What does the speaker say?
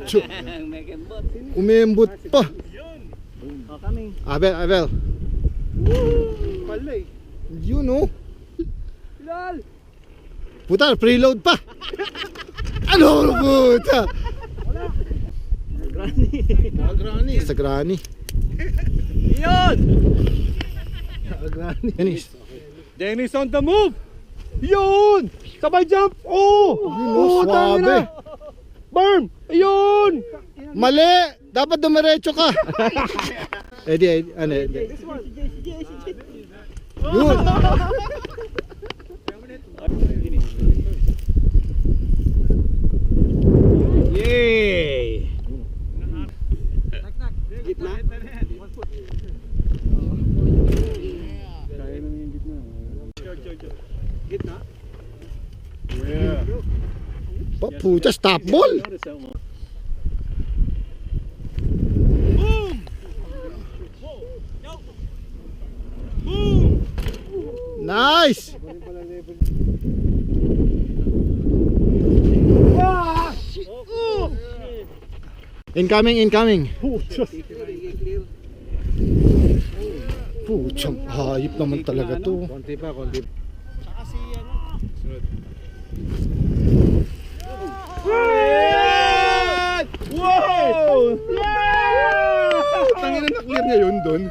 Pucho. Umembot pa. Abel. Pala eh. Yun oh. Lal! Puta, preload pa. Ano puta? Granny. Sa granny. Yun! Dennis. Dennis on the move! Yun! Sabay jump! Oh! Yun oh, swabe. Burn! Ayun! Mali! Dapat dumiretso ka. Eddie, ano? Yun! Yay! Gitna? Kaya naman yung gitna. Gitna? Yeah. Pucha, stop ball! Boom! Boom! Nice! Incoming. Pucha, hayop naman talaga to. Konti pa. Tsaka si ano? Sunod. Wow! Tangina na clear niya yun doon.